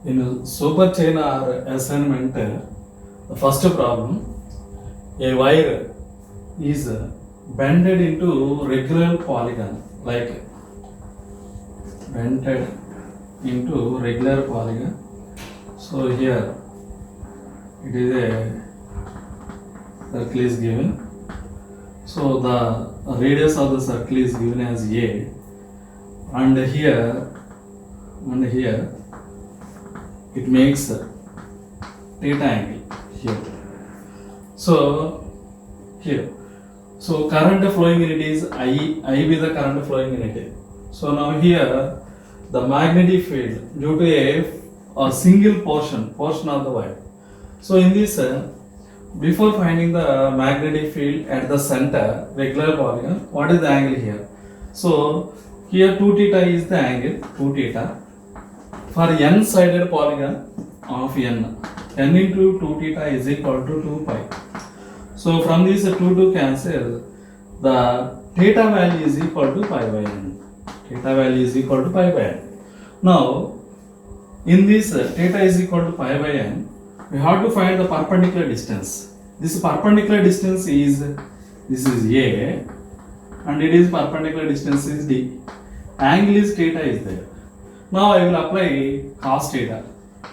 In super chain or assignment, the first problem, a wire is bended into regular polygon, like bended into regular polygon. So here it is a circle is given. So the radius of the circle is given as A, and here it makes theta angle here. So here, so current flowing in it is I be the current flowing in it. So now here the magnetic field due to a single portion of the wire. So in this before finding the magnetic field at the center regular polygon, what is the angle here? So here 2 theta is the angle, 2 theta for n sided polygon of n into 2 theta is equal to 2 pi. So from this 2 to cancel, the theta value is equal to pi by n. Theta value is equal to pi by n. Now in this theta is equal to pi by n, we have to find the perpendicular distance. This perpendicular distance is, this is A, and it is perpendicular distance is D. Angle is theta is there. Now I will apply cos theta.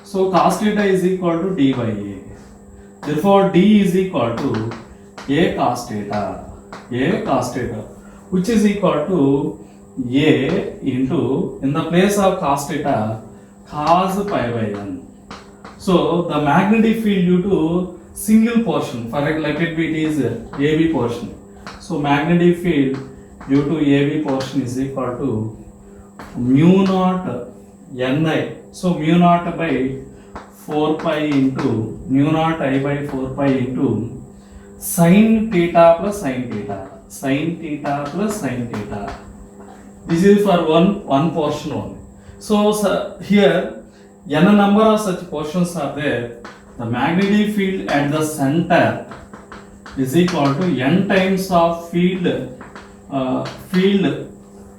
So cos theta is equal to D by A. Therefore D is equal to A cos theta, which is equal to A into, in the place of cos theta, cos pi by n. So the magnetic field due to single portion, for let it be it is AB portion. So magnetic field due to AB portion is equal to mu naught Ni. So mu naught by 4 pi into mu naught I by 4 pi into sin theta plus sin theta. Sin theta plus sin theta. This is for one portion only. So here n number of such portions are there. The magnetic field at the center is equal to n times of field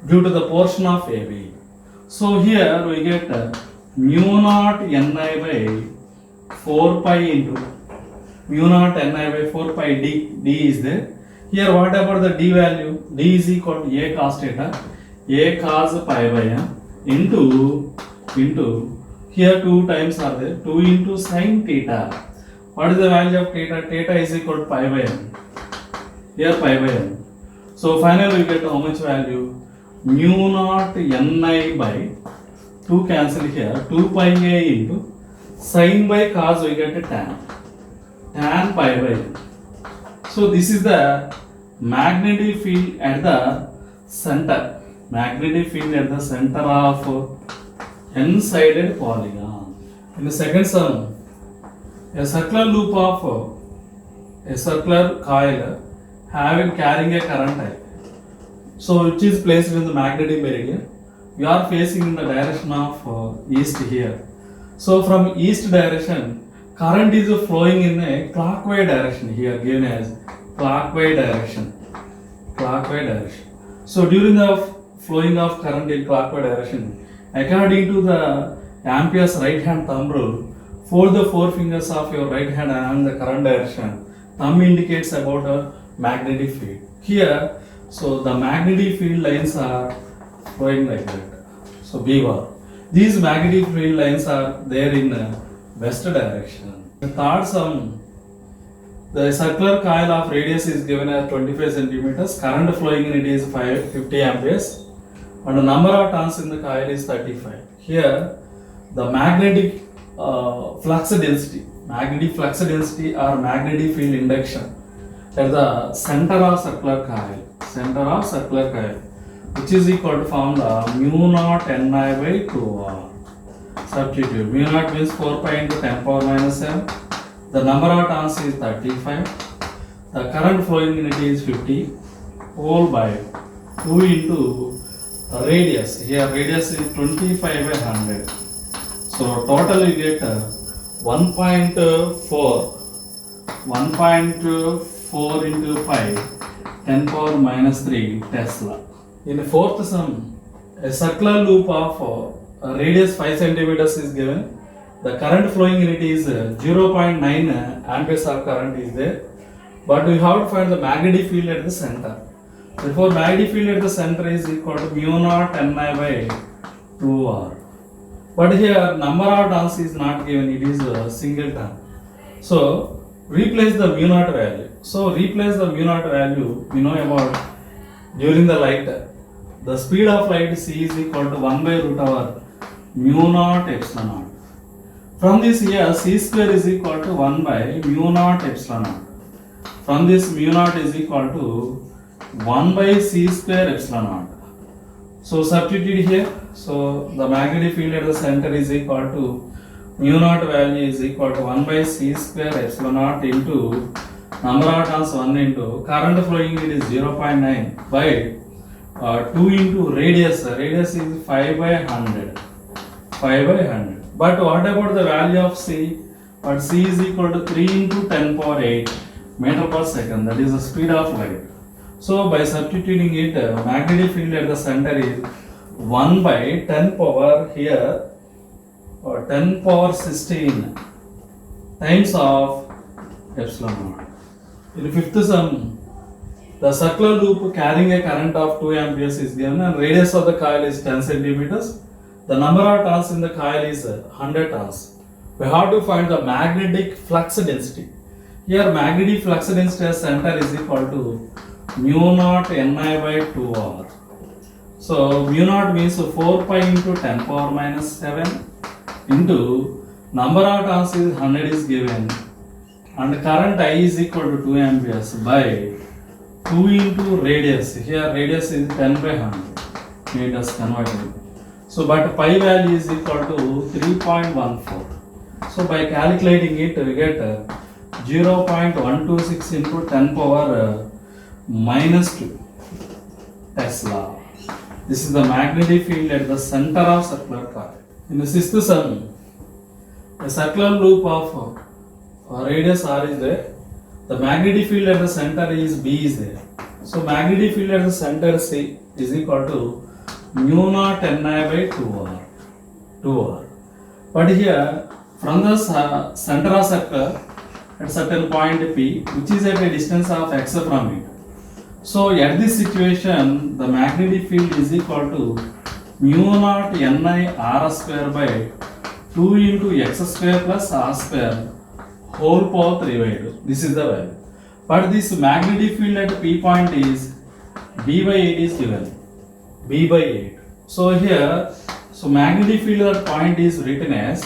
due to the portion of AB. So here we get mu naught Ni by 4 pi into mu naught Ni by 4 pi d is there. Here what about the d value? D is equal to A cos theta, A cos pi by n into here 2 times are there, 2 into sin theta. What is the value of theta? Theta is equal to pi by n. Here pi by n. So finally we get how much value? Mu naught Ni by 2 cancel here, 2 pi a into sin by cos we get a tan pi by n. So this is the magnetic field at the center. Magnetic field at the center of n-sided polygon. In the second sum, a circular loop of a circular coil carrying a current I. So which is placed in the magnetic meridian. We are facing in the direction of east here. So from east direction, current is flowing in a clockwise direction here, given as clockwise direction. So during the flowing of current in clockwise direction, according to the Ampere's right hand thumb rule, fold the 4 fingers of your right hand along the current direction. Thumb indicates about a magnetic field. Here, so the magnetic field lines are flowing like that. So B bar. These magnetic field lines are there in west direction. The third sum, the circular coil of radius is given as 25 centimeters. Current flowing in it is 50 amperes. And the number of turns in the coil is 35. Here, the magnetic flux density or magnetic field induction at the center of circular coil, which is equal to formula mu naught Ni by 2R. Substitute. Mu naught means 4 pi into 10 power minus 7. The number of turns is 35. The current flowing in it is 50 whole by 2 into radius. Here radius is 25 by 100. So total you get 1.4 into pi 10 power minus 3 Tesla. In the fourth sum, a circular loop of radius 5 centimeters is given The current flowing in it is 0.9 amperes of current is there, but we have to find the magnetic field at the center. Therefore, magnetic field at the center is equal to mu naught Ni by 2R. But here number of turns is not given, it is a single turn. So replace the mu naught value. So replace the mu naught value, we know about during the light. The speed of light c is equal to 1 by root over mu naught epsilon naught. From this here c square is equal to 1 by mu naught epsilon naught. From this mu naught is equal to 1 by c square epsilon naught. So substitute here. So the magnetic field at the center is equal to mu naught value is equal to 1 by c square epsilon naught into number of turns 1 into current flowing it is 0.9 by 2 into radius. Radius is 5 by 100. 5 by 100. But what about the value of c? But c is equal to 3 into 10 power 8 meter per second. That is the speed of light. So by substituting it, magnetic field at the center is 1 by 10 power here or 10 power 16 times of epsilon naught. In the fifth sum, the circular loop carrying a current of 2 amperes is given and radius of the coil is 10 centimeters. The number of turns in the coil is 100 turns. We have to find the magnetic flux density. Here magnetic flux density at center is equal to mu naught Ni by 2R. So mu naught means 4 pi into 10 power minus 7 into number of turns is 100 is given and current I is equal to 2 amperes by 2 into radius. Here radius is 10 by 100 meters converted. So but pi value is equal to 3.14. So by calculating it we get 0.126 into 10 power minus 2 Tesla. This is the magnetic field at the center of circular coil. In the sixth sum, a circular loop of radius r is there. The magnetic field at the center is B is there. So magnetic field at the center C is equal to mu naught Ni by 2R. But here from the center of circle at certain point P, which is at a distance of x from it. So at this situation, the magnetic field is equal to mu naught Ni r square by 2 into x square plus r square whole power 3 by 2. This is the value. But this magnetic field at P point is B by 8 is given. B by 8. So here, so magnetic field at point is written as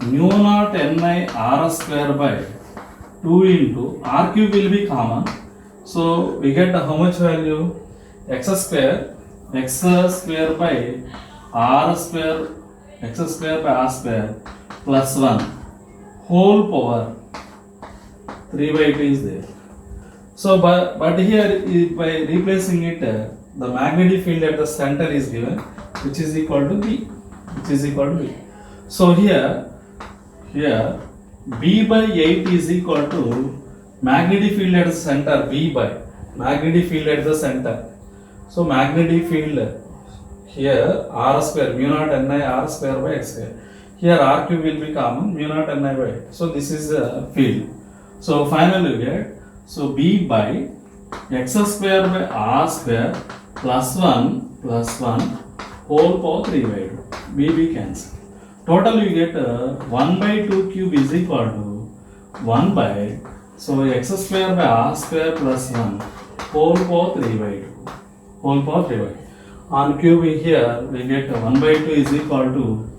mu naught Ni r square by 2 into r cube will be common. So we get how much value? X square by r square, x square by r square plus 1 whole power 3 by 2 is there. So but here by replacing it, the magnetic field at the center is given, which is equal to B. So here B by 8 is equal to magnetic field at the center B by magnetic field at the center. So magnetic field here r square mu naught Ni r square by x square. Here r cube will be common, mu naught Ni by 8. So this is the field. So finally we get, so B by x square by r square plus 1 whole power 3 by 2. B cancel. Total you get 1 by 2 cube is equal to 1 by, so x square by r square plus 1 whole power 3 by 2. On cube here we get 1 by 2 is equal to,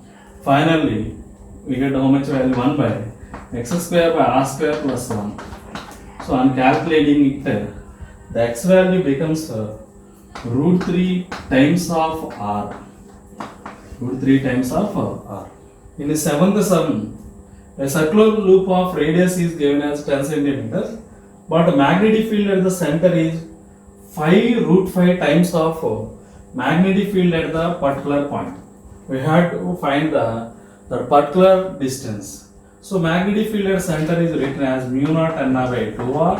finally we get how much value? 1 by x square by r square plus 1. So on calculating it, the x value becomes root 3 times of r. In the seventh sum, a circular loop of radius is given as 10 centimeters, but the magnetic field at the center is 5 root 5 times of magnetic field at the particular point. We have to find the particular distance. So magnetic field at center is written as mu naught Ni by 2R,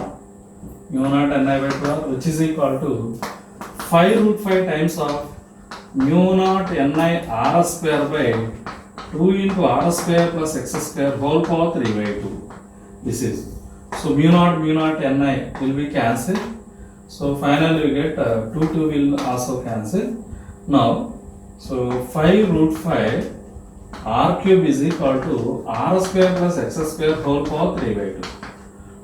which is equal to 5 root 5 times of mu naught Ni r square by 2 into r square plus x square whole power 3 by 2. This is. So mu naught ni will be cancelled. So finally we get 2 will also cancel. Now, so 5 root 5 r cube is equal to r square plus x square whole power 3 by 2.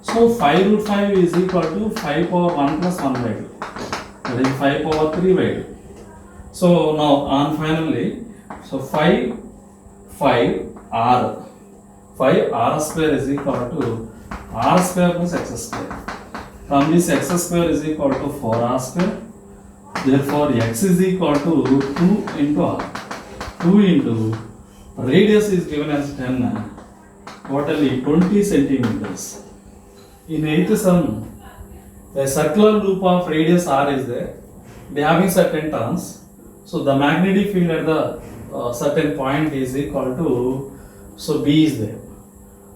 So 5 root 5 is equal to 5 power 1 plus 1 by 2. That is 5 power 3 by 2. So now on finally, so 5 r square is equal to r square plus x square. From this x square is equal to 4r square. Therefore x is equal to 2 into r. 2 into radius is given as 10, totally 20 centimeters. In 8th sum, a circular loop of radius r is there. They having certain turns. So the magnetic field at the certain point is equal to, so B is there.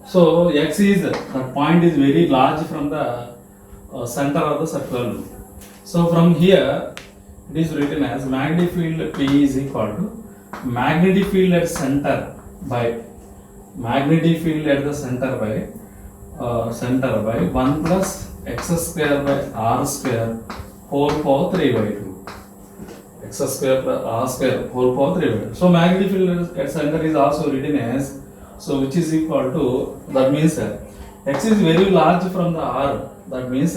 So x is, that point is very large from the center of the circular loop. So from here it is written as magnetic field P is equal to magnetic field at center by magnetic field at the center by 1 plus x square by r square whole power 3 by 2. X square plus r square whole power 3 by 2. So magnetic field at center is also written as, so which is equal to, that means x is very large from the r. That means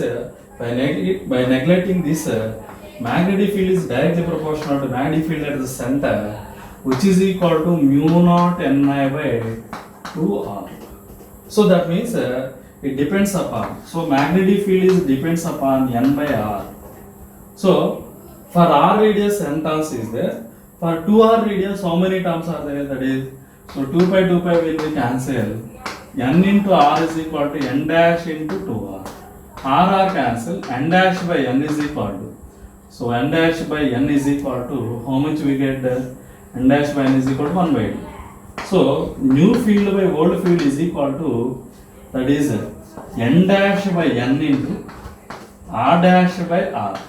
by neglecting this, magnetic field is directly proportional to magnetic field at the center, which is equal to mu naught ni by 2r. So that means it depends upon, so magnetic field is depends upon n by r. So for r radius n terms is there. For 2r radius how many terms are there? That is, so 2 pi will be cancelled. N into r is equal to n dash into 2r. R cancel, n dash by n is equal to, so n dash by n is equal to, how much we get? N dash by n is equal to 1 by 2. So new field by old field is equal to, that is n dash by n into r dash by r.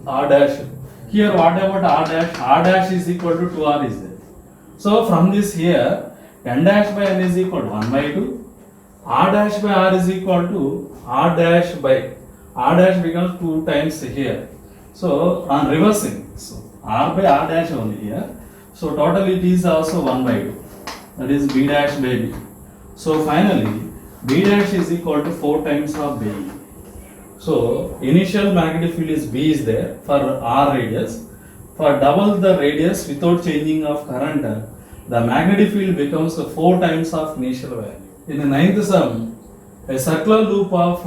R dash. Here what about r dash? R dash is equal to 2r is there. So from this here, n dash by n is equal to 1 by 2. R dash by r is equal to r dash by, r dash becomes 2 times here. So on reversing, so r by r dash only here. So total it is also 1 by 2. That is b dash by b. So finally b dash is equal to 4 times of b. So initial magnetic field is B is there for r radius. For double the radius without changing of current, the magnetic field becomes 4 times of initial value. In the 9th sum, a circular loop of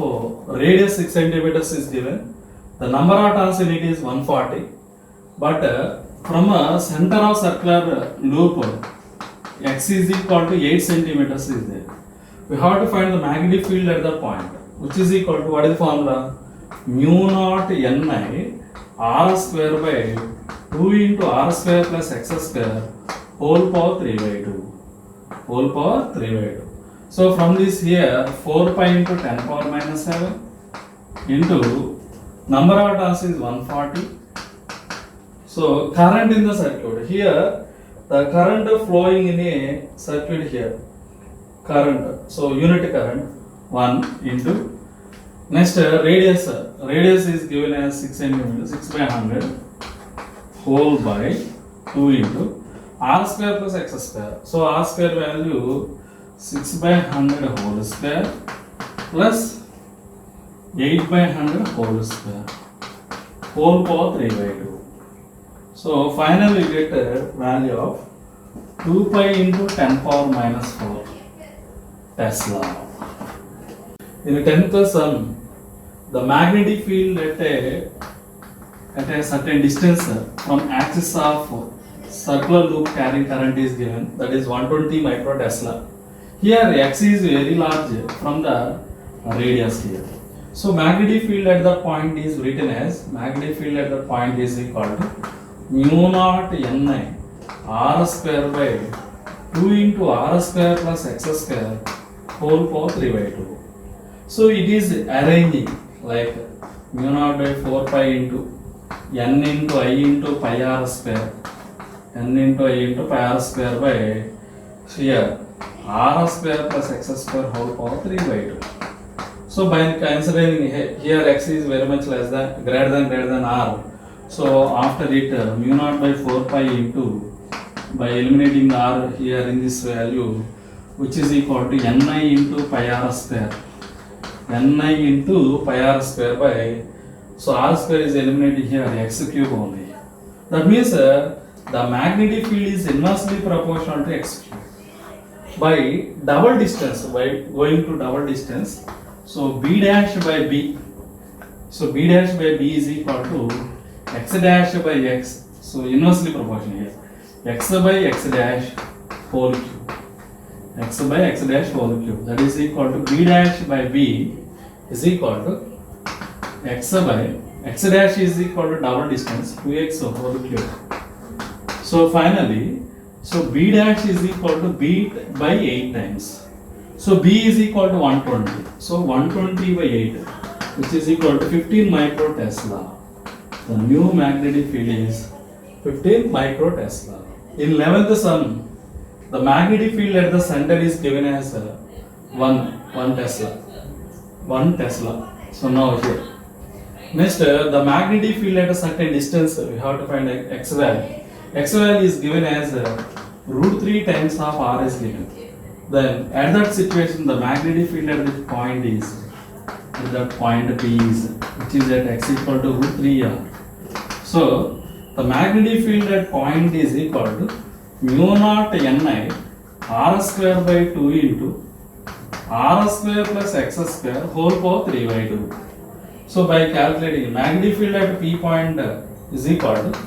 radius 6 centimeters is given. The number of turns in it is 140. But from a center of circular loop, x is equal to 8 centimeters is there. We have to find the magnetic field at the point, which is equal to, what is the formula? Mu naught ni r square by 2 into r square plus x square whole power 3 by 2. Whole power 3 by 2. So from this here, 4 pi into 10 power minus 7 into number of turns is 140. So current in the circuit. Here the current flowing in a circuit here. Current. So unit current 1 into, next radius. Radius is given as 6 centimeters, 6 by 100 whole by 2 into r square plus x square. So r square value 6 by 100 whole square plus 8 by 100 whole square whole power 3 by 2. So finally we get a value of 2 pi into 10 power minus 4 Tesla. In the 10th sum, the magnetic field at a certain distance from axis of circular loop carrying current is given, that is 120 micro Tesla. Here x is very large from the radius here. So magnetic field at the point is written as, magnetic field at the point is equal to mu naught ni r square by 2 into r square plus x square whole power 3 by 2. So it is arranging like mu naught by 4 pi into n into I into pi r square n into I into pi r square by here r square plus x square whole power 3 by 2. So by considering here x is very much less than greater than r, so after it mu naught by 4 pi into, by eliminating the r here in this value, which is equal to ni into pi r square, ni into pi r square by, so r square is eliminated here, x cube only. That means the magnetic field is inversely proportional to x cube. By double distance, by going to double distance, so b dash by b, so b dash by b is equal to x dash by x, so inversely proportional here, x by x dash whole cube, x by x dash whole cube, that is equal to b dash by b is equal to x by x dash is equal to double distance 2x whole cube. So finally, so b dash is equal to b by 8 times. So b is equal to 120. So 120 by 8, which is equal to 15 micro Tesla. The new magnetic field is 15 micro Tesla. In 11th sum, the magnetic field at the center is given as 1 Tesla. 1 Tesla. So now here. Next, the magnetic field at a certain distance, we have to find x value. X value is given as root 3 times of r is given. Then at that situation, the magnetic field at this point is, at that point P is, which is at x equal to root 3r. So the magnetic field at point is equal to mu naught ni r square by 2 into r square plus x square whole power 3 by 2. So by calculating magnetic field at P point is equal to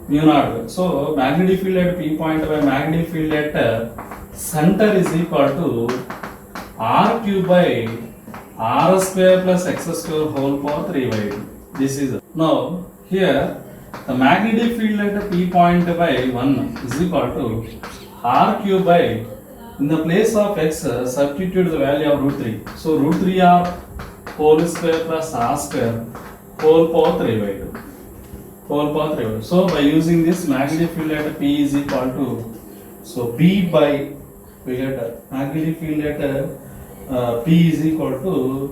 mu naught. So magnetic field at P point by magnetic field at center is equal to r cube by r square plus x square whole power 3 by 2. This is now here the magnetic field at P point by 1 is equal to r cube by, in the place of x substitute the value of root 3. So root 3r whole square plus r square whole power 3 by 2. Whole power 3 by 2. So by using this magnetic field at P is equal to, so B by, we get magnetic field at P is equal to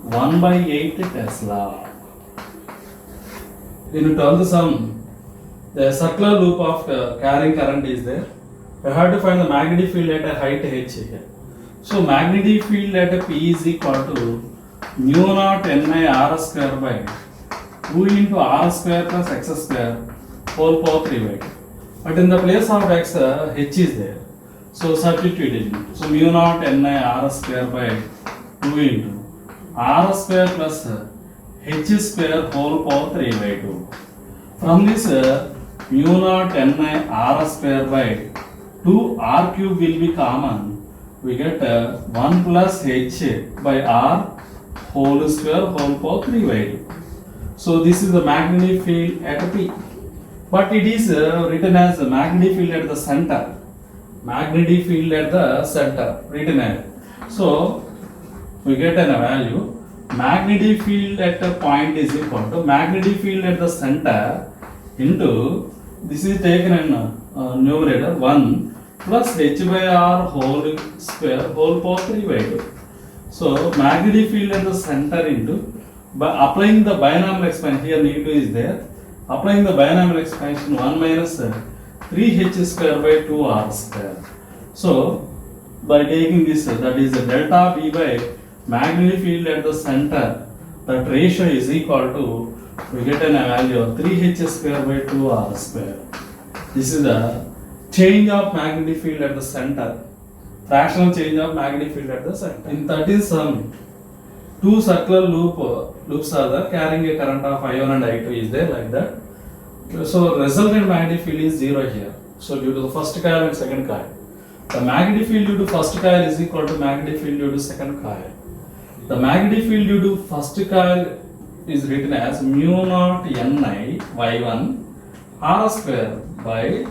1 by 8 Tesla. In 12th sum, the circular loop of carrying current is there. We have to find the magnetic field at a height h here. So magnetic field at P is equal to mu naught ni r square by 2 into r square plus x square whole power 3 by 2. But in the place of x, h is there. So substitute it. So mu naught ni r square by 2 into r square plus h square whole power 3 by 2. From this mu naught ni r square by 2 r cube will be common. We get 1 plus h by r whole square whole power 3 by 2. So this is the magnetic field at P. But it is written as the magnetic field at the center. Magnetic field at the center written as. So we get a value. Magnetic field at a point is equal to magnetic field at the center into, this is taken in numerator 1 plus h by r whole square whole power 3 by 2. So magnetic field at the center into, by applying the binomial expansion, here negative is there, applying the binomial expansion 1 minus 3h square by 2r square. So by taking this, that is delta b by magnetic field at the center, that ratio is equal to, we get a value of 3h square by 2r square. This is the change of magnetic field at the center, fractional change of magnetic field at the center. In 13th sum, two circular loops are there carrying a current of I1 and I2 is there like that. So resultant magnetic field is 0 here. So due to the first coil and second coil, the magnetic field due to first coil is equal to magnetic field due to second coil. The magnetic field due to first coil is written as mu naught ni y1 r square by,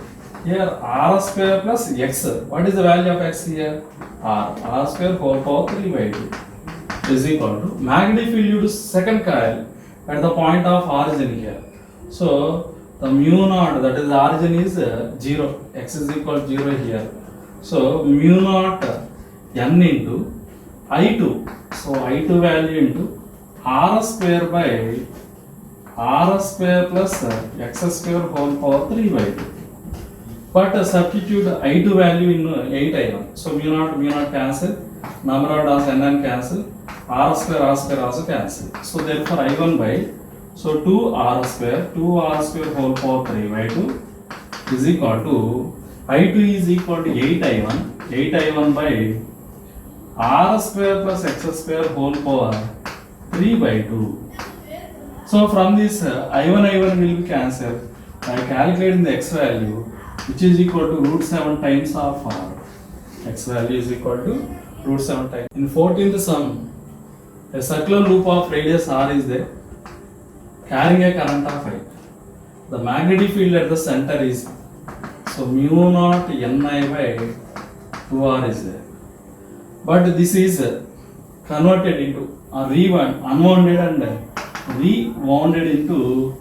here r square plus x. What is the value of x here? R square whole power 3 by 2 is equal to magnetic field due to second coil at the point of origin here. So the mu naught, that is the origin is 0, x is equal to 0 here. So mu naught n into I2, so I2 value into r square by r square plus x square whole power 3 by 2. But substitute I2 value in 8I1, so mu naught cancel, number of terms n cancel, r square also cancel. So therefore I1 by, so 2r square whole power 3 by 2 is equal to, I2 is equal to 8I1 by r square plus x square whole power 3 by 2. So from this I1 will be cancelled by calculating the x value, which is equal to root 7 times of r. X value is equal to root 7 times. In 14th sum, a circular loop of radius r is there, carrying a current of I. The magnetic field at the center is, so mu naught Ni by 2r is there. But this is converted into unwounded and rewounded into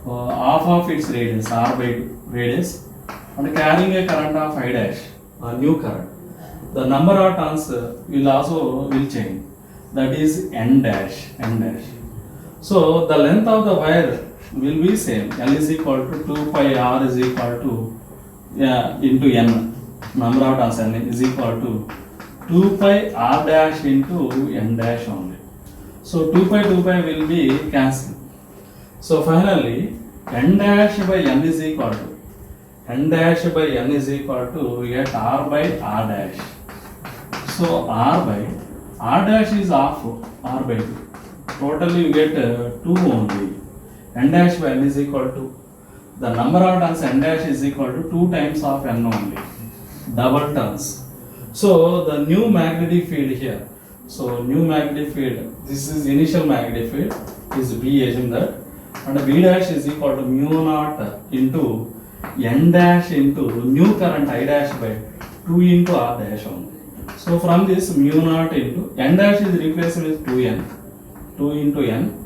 half of its radius, r by 2 radius, and carrying a current of I dash, a new current. The number of turns will change, that is n dash. So the length of the wire will be same, L is equal to 2 pi r is equal to into n, number of turns n is equal to 2 pi r dash into n dash only. So 2 pi will be cancelled. So finally n dash by n is equal to, we get r by r dash. So r dash is half r by 2. Totally you get 2 only. N dash by n is equal to, the number of turns n dash is equal to 2 times of n only, double turns. So the new magnetic field here, so new magnetic field, this is initial magnetic field, is B, assume that, and B dash is equal to mu naught into n dash into new current I dash by 2 into r dash only. So from this mu naught into n dash is replaced with 2 into n,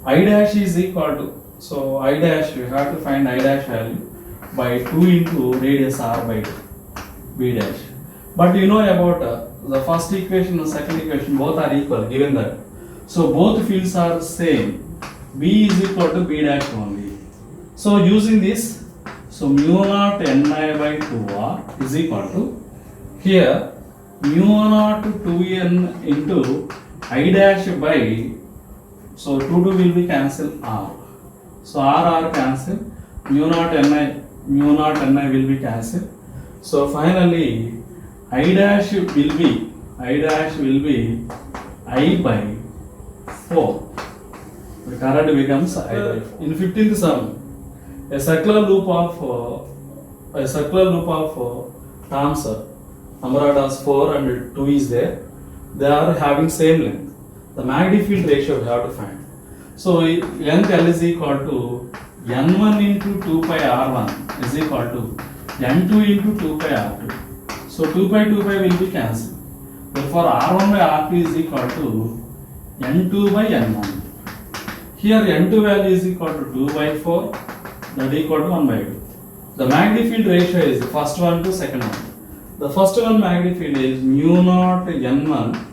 I dash is equal to, so I dash, we have to find I dash value by 2 into radius r by 2, B dash. But you know about the first equation and second equation, both are equal given that. So both fields are same, B is equal to B dash only. So using this, so mu naught Ni by 2r is equal to, here mu naught 2n into I dash by, so 2 will be cancelled r. So r cancel, mu naught Ni will be cancelled. So finally I dash will be I by 4. The current becomes I by 4. In 15th sum, a circular loop of terms, number of terms 4 and 2 is there. They are having same length. The magnetic field ratio we have to find. So length L is equal to n1 into 2 pi r1 is equal to n2 into 2 pi r2. So 2 pi will be cancelled. Therefore r1 by r2 is equal to n2 by n1. Here n2 value is equal to 2 by 4, that is equal to 1 by 2. The magnetic field ratio is first one to second one. The first one magnetic field is mu naught n1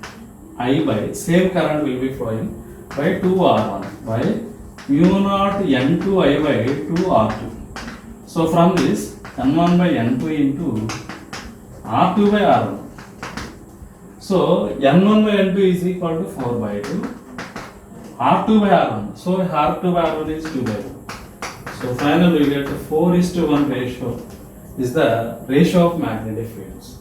I by, same current will be flowing, by 2 r1 by mu naught n2 I by 2 r2. So from this n1 by n2 into r2 by r1. So n1 by n2 is equal to 4 by 2, r2 by r1. So r2 by r1 is 2 by 2. So finally we get 4:1 ratio is the ratio of magnetic fields.